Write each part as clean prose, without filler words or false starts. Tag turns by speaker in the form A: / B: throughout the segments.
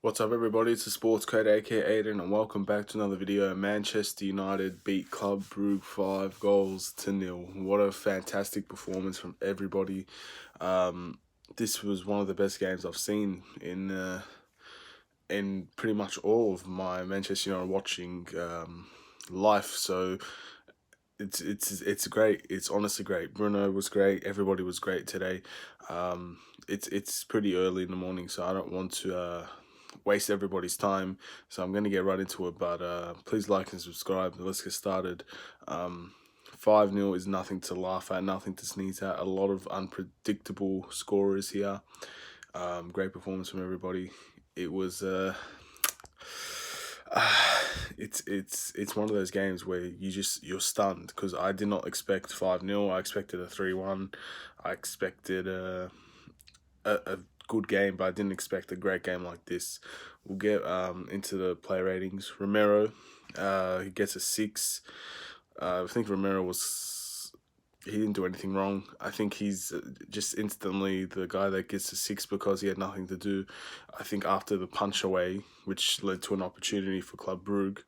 A: What's up everybody, it's the Sports Code aka Aiden and welcome back to another video. Manchester United beat Club Brugge 5-0. What a fantastic performance from everybody. This was one of the best games I've seen in pretty much all of my Manchester United watching life. So it's great. It's honestly great. Bruno was great. Everybody was great today. It's pretty early in the morning, so I don't want to waste everybody's time. So I'm gonna get right into it. But please like and subscribe. Let's get started. 5-0 is nothing to laugh at, nothing to sneeze at. A lot of unpredictable scorers here. Great performance from everybody. It was it's one of those games where you're stunned because I did not expect 5-0. I expected a 3-1. I expected a good game, but I didn't expect a great game like this. We'll get into the player ratings. Romero, he gets a 6. I think he didn't do anything wrong. I think he's just instantly the guy that gets a 6 because he had nothing to do. I think after the punch away, which led to an opportunity for Club Brugge,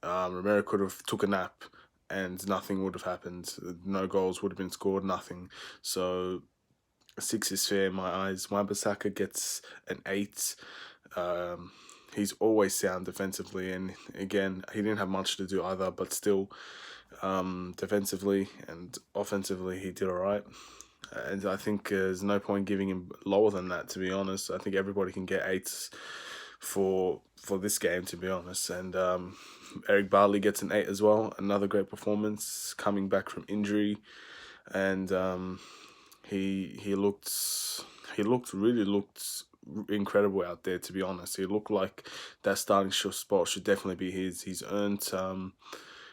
A: Romero could have took a nap and nothing would have happened. No goals would have been scored, nothing. So a 6 is fair in my eyes. Wan Bissaka gets an 8. He's always sound defensively, and again, he didn't have much to do either, but still, defensively and offensively, he did all right. And I think there's no point giving him lower than that, to be honest. I think everybody can get 8s for this game, to be honest. And Eric Barley gets an 8 as well. Another great performance coming back from injury, and he really looked incredible out there, to be honest. He looked like that starting spot should definitely be his. He's earned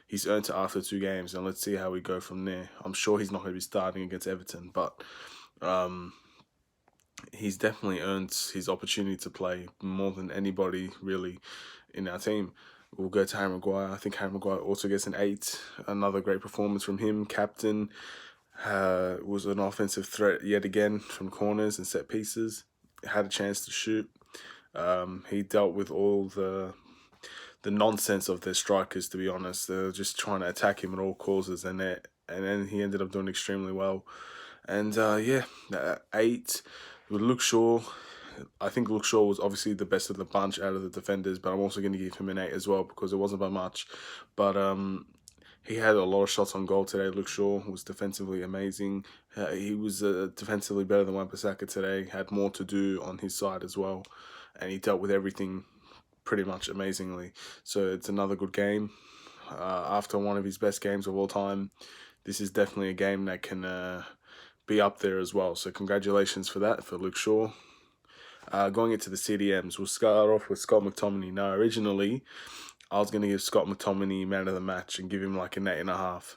A: it after 2 games, and let's see how we go from there. I'm sure he's not going to be starting against Everton, but he's definitely earned his opportunity to play more than anybody really in our team. We'll go to Harry Maguire. I think Harry Maguire also gets an 8. Another great performance from him. Captain, was an offensive threat yet again from corners and set pieces. Had a chance to shoot. He dealt with all the nonsense of their strikers, to be honest. They're just trying to attack him at all causes, and then he ended up doing extremely well. And yeah, 8 with Luke Shaw. I think Luke Shaw was obviously the best of the bunch out of the defenders, but I'm also going to give him an 8 as well because it wasn't by much. But he had a lot of shots on goal today. Luke Shaw was defensively amazing. He was defensively better than Wan Bissaka today. Had more to do on his side as well, and he dealt with everything pretty much amazingly. So it's another good game. After one of his best games of all time, this is definitely a game that can be up there as well. So congratulations for that, for Luke Shaw. Going into the CDMs, we'll start off with Scott McTominay. Now, originally, I was going to give Scott McTominay man of the match and give him like an 8.5.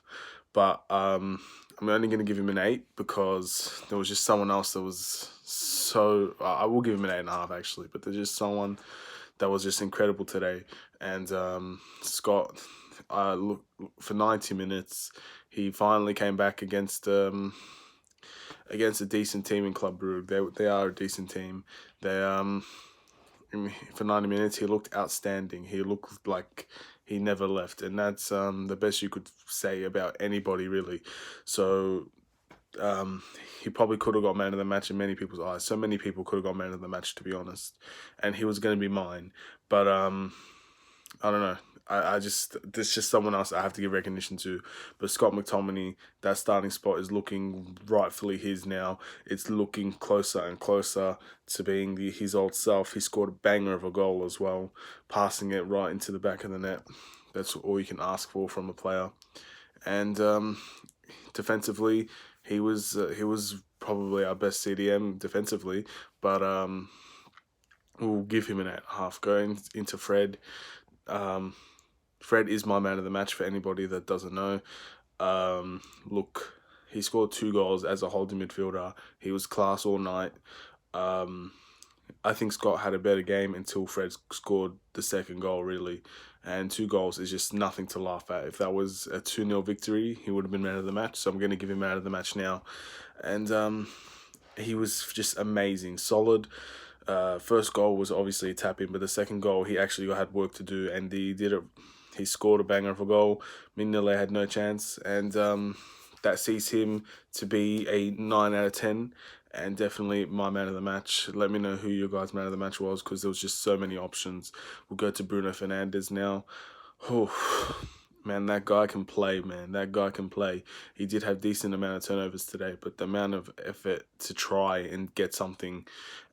A: But I'm only going to give him an 8 because there was just someone else that was so... I will give him an 8.5 actually, but there's just someone that was just incredible today. And Scott, look, for 90 minutes, he finally came back against a decent team in Club Brugge. They are a decent team. They for 90 minutes he looked outstanding. He looked like he never left, and that's the best you could say about anybody really. So he probably could have got man of the match in many people's eyes. So many people could have got man of the match, to be honest, and he was going to be mine. But I don't know. There's just someone else I have to give recognition to. But Scott McTominay, that starting spot is looking rightfully his now. It's looking closer and closer to being his old self. He scored a banger of a goal as well, passing it right into the back of the net. That's all you can ask for from a player. And defensively, he was probably our best CDM defensively. But we'll give him an 8.5. Going into Fred. Fred is my man of the match for anybody that doesn't know. Look, he scored 2 goals as a holding midfielder. He was class all night. I think Scott had a better game until Fred scored the second goal, really. And 2 goals is just nothing to laugh at. If that was a 2-0 victory, he would have been man of the match. So I'm going to give him man of the match now. And he was just amazing, solid. First goal was obviously a tap in, but the second goal he actually had work to do, and he did it. He scored a banger of a goal. Midfield had no chance, and that sees him to be a 9 out of 10, and definitely my man of the match. Let me know who your guys' man of the match was, because there was just so many options. We'll go to Bruno Fernandes now. Oh, man, that guy can play, man. That guy can play. He did have decent amount of turnovers today, but the amount of effort to try and get something,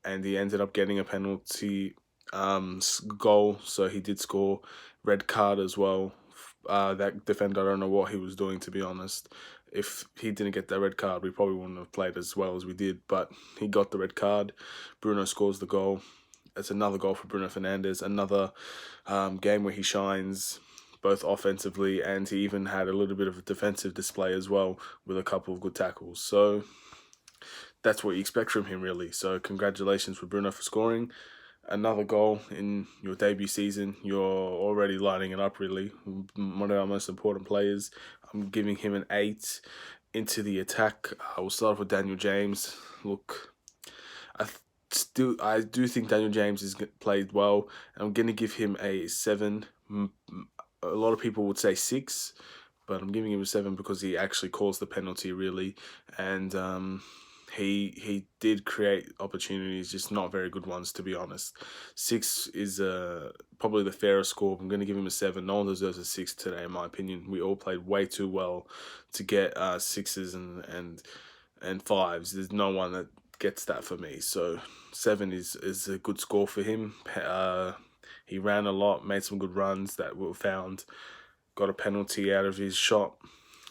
A: and he ended up getting a penalty goal, so he did score. Red card as well. That defender, I don't know what he was doing, to be honest. If he didn't get that red card, we probably wouldn't have played as well as we did, but he got the red card. Bruno scores the goal. It's another goal for Bruno Fernandes. Another game where he shines both offensively, and he even had a little bit of a defensive display as well with a couple of good tackles. So that's what you expect from him, really. So congratulations for Bruno for scoring another goal in your debut season. You're already lighting it up, really. One of our most important players. I'm giving him an 8. Into the attack, we'll start off with Daniel James. Look, I do think Daniel James has played well. I'm going to give him a 7. A lot of people would say 6, but I'm giving him a 7 because he actually caused the penalty, really, and he did create opportunities, just not very good ones, to be honest. 6 is probably the fairest score. I'm going to give him a 7. No one deserves a 6 today, in my opinion. We all played way too well to get 6s and 5s. There's no one that gets that for me. So 7 is a good score for him. He ran a lot, made some good runs that were found, got a penalty out of his shot.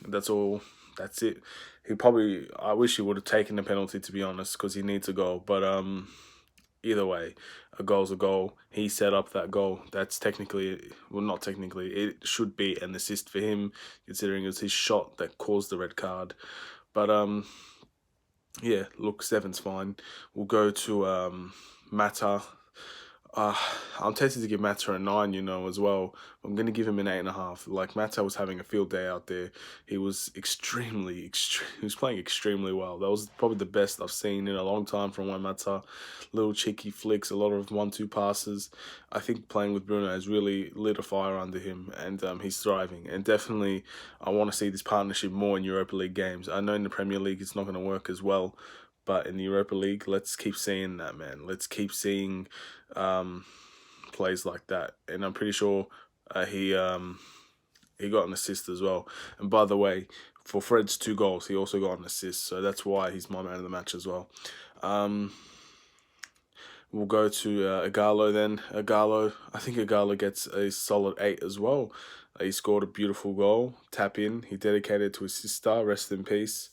A: That's all. That's it. I wish he would have taken the penalty, to be honest, because he needs a goal. But either way, a goal's a goal. He set up that goal. That's technically, well, not technically, it should be an assist for him, considering it was his shot that caused the red card. But yeah, look, 7's fine. We'll go to Mata. I'm tempted to give Mata a 9, as well. I'm going to give him an 8.5. Like, Mata was having a field day out there. He was he was playing extremely well. That was probably the best I've seen in a long time from Wan Mata. Little cheeky flicks, a lot of 1-2 passes. I think playing with Bruno has really lit a fire under him, and he's thriving. And definitely, I want to see this partnership more in Europa League games. I know in the Premier League it's not going to work as well, but in the Europa League, let's keep seeing that, man. Let's keep seeing plays like that. And I'm pretty sure he got an assist as well. And by the way, for Fred's 2 goals, he also got an assist. So that's why he's my man of the match as well. We'll go to Igahlo then. I think Igahlo gets a solid 8 as well. He scored a beautiful goal, tap in. He dedicated to his sister, rest in peace.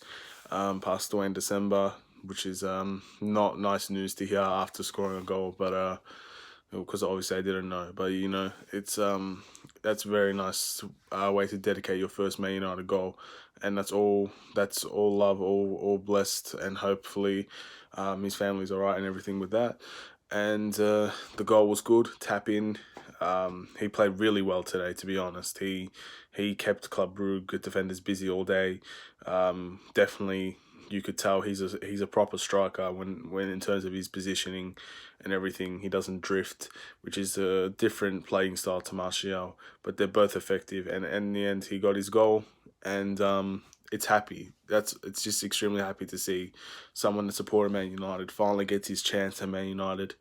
A: Passed away in December, which is not nice news to hear after scoring a goal, but because obviously I didn't know. But it's that's a very nice way to dedicate your first Man United goal, and that's all love, all blessed, and hopefully his family's alright and everything with that. And the goal was good, tap in. He played really well today, to be honest. He kept Club Brugge defenders busy all day. Definitely, you could tell he's a proper striker when in terms of his positioning and everything. He doesn't drift, which is a different playing style to Martial, but they're both effective. And in the end, he got his goal, and it's happy. It's just extremely happy to see someone that supported Man United finally gets his chance at Man United,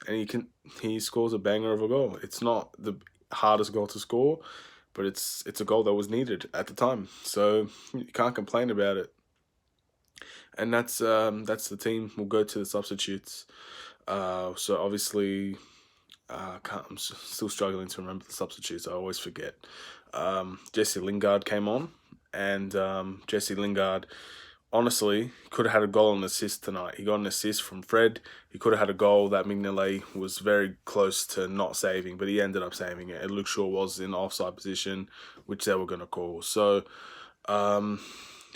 A: and he scores a banger of a goal. It's not the hardest goal to score, but it's a goal that was needed at the time. So you can't complain about it. And that's the team. We'll go to the substitutes. So obviously, I'm still struggling to remember the substitutes. I always forget. Jesse Lingard came on, and Jesse Lingard, honestly, could have had a goal and assist tonight. He got an assist from Fred. He could have had a goal that Mignolet was very close to not saving, but he ended up saving it. And Luke Shaw was in the offside position, which they were going to call. So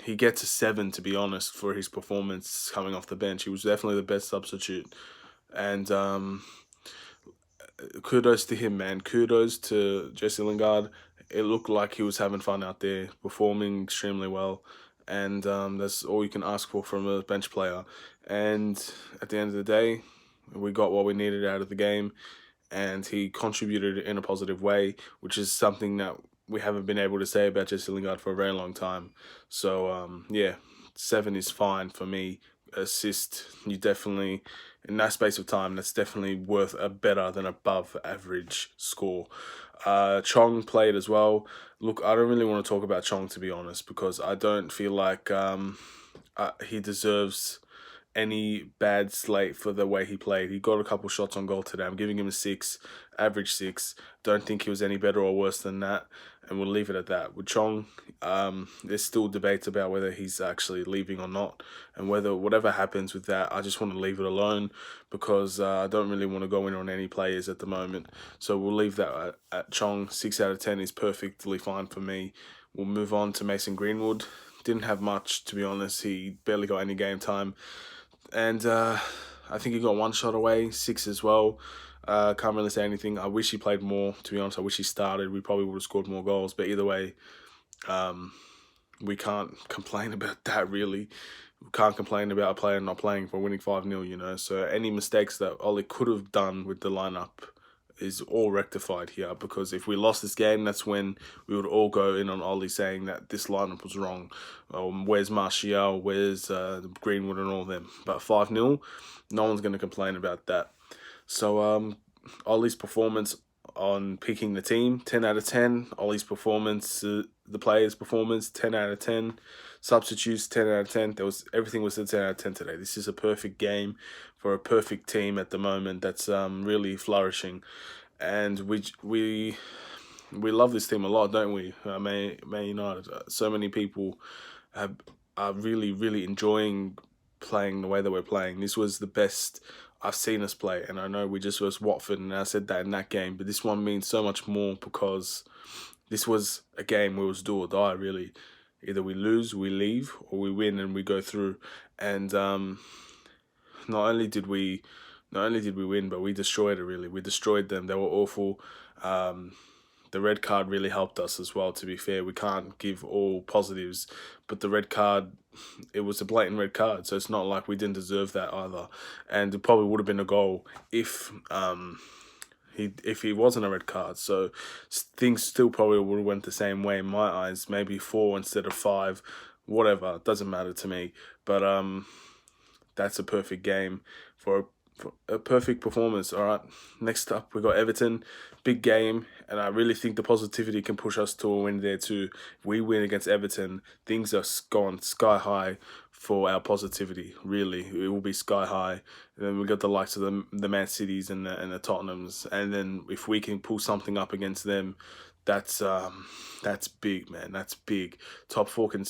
A: he gets a 7, to be honest, for his performance coming off the bench. He was definitely the best substitute. And kudos to him, man. Kudos to Jesse Lingard. It looked like he was having fun out there, performing extremely well. And that's all you can ask for from a bench player. And at the end of the day, We got what we needed out of the game, and he contributed in a positive way, which is something that we haven't been able to say about Jesse Lingard for a very long time. So yeah, 7 is fine for me. Assist, you definitely, in that space of time, that's definitely worth a better than above average score. Chong played as well. Look, I don't really want to talk about Chong, to be honest, because I don't feel like he deserves any bad slate for the way he played. He got a couple shots on goal today. I'm giving him a 6, average 6. Don't think he was any better or worse than that, and we'll leave it at that. With Chong, there's still debates about whether he's actually leaving or not, and whatever happens with that, I just want to leave it alone because I don't really want to go in on any players at the moment. So we'll leave that at Chong. 6 out of 10 is perfectly fine for me. We'll move on to Mason Greenwood. Didn't have much, to be honest. He barely got any game time. And I think he got 1 shot away, 6 as well. Can't really say anything. I wish he played more, to be honest. I wish he started. We probably would have scored more goals. But either way, we can't complain about that, really. We can't complain about a player not playing for winning 5-0, you know. So any mistakes that Ollie could have done with the lineup is all rectified here, because if we lost this game, that's when we would all go in on Ollie saying that this lineup was wrong. Where's Martial, where's Greenwood and all them. But 5-0, no one's going to complain about that. So Ollie's performance on picking the team, 10 out of 10. Ollie's performance, the players' performance, 10 out of 10. Substitutes, 10 out of 10. Everything was a 10 out of 10 today. This is a perfect game for a perfect team at the moment that's really flourishing. And we love this team a lot, don't we? Man United. So many people are really enjoying playing the way that we're playing. This was the best I've seen us play, and I know we just was Watford, and I said that in that game, but this one means so much more because this was a game where it was do or die, really. Either we lose, we leave, or we win and we go through. And not only did we win, but we destroyed it, really. We destroyed them. They were awful. The red card really helped us as well, to be fair. We can't give all positives, but the red card, it was a blatant red card, so it's not like we didn't deserve that either. And it probably would have been a goal if he wasn't a red card. So things still probably would have went the same way in my eyes. Maybe 4 instead of 5, whatever. It doesn't matter to me. But that's a perfect game for a perfect performance. All right, next up we got Everton, big game, and I really think the positivity can push us to a win there too. If we win against Everton, things are gone sky high for our positivity. Really, it will be sky high. And then we got the likes of the Man Cities and the Tottenhams, and then if we can pull something up against them, that's big, man. That's big. Top 4 can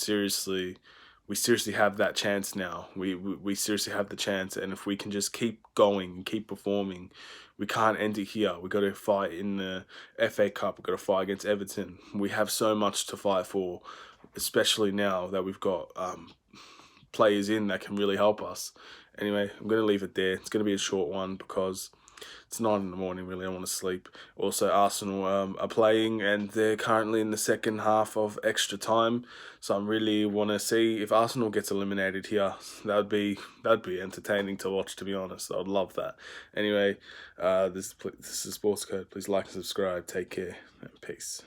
A: we seriously have that chance now. We seriously have the chance, and if we can just keep going and keep performing, we can't end it here. We got to fight in the FA Cup. We got to fight against Everton. We have so much to fight for, especially now that we've got players in that can really help us. Anyway, I'm going to leave it there. It's going to be a short one because it's 9 in the morning, really. I want to sleep. Also, Arsenal are playing, and they're currently in the second half of extra time. So I really want to see if Arsenal gets eliminated here. That'd be entertaining to watch, to be honest. I'd love that. Anyway, this is Sports Code. Please like and subscribe. Take care and peace.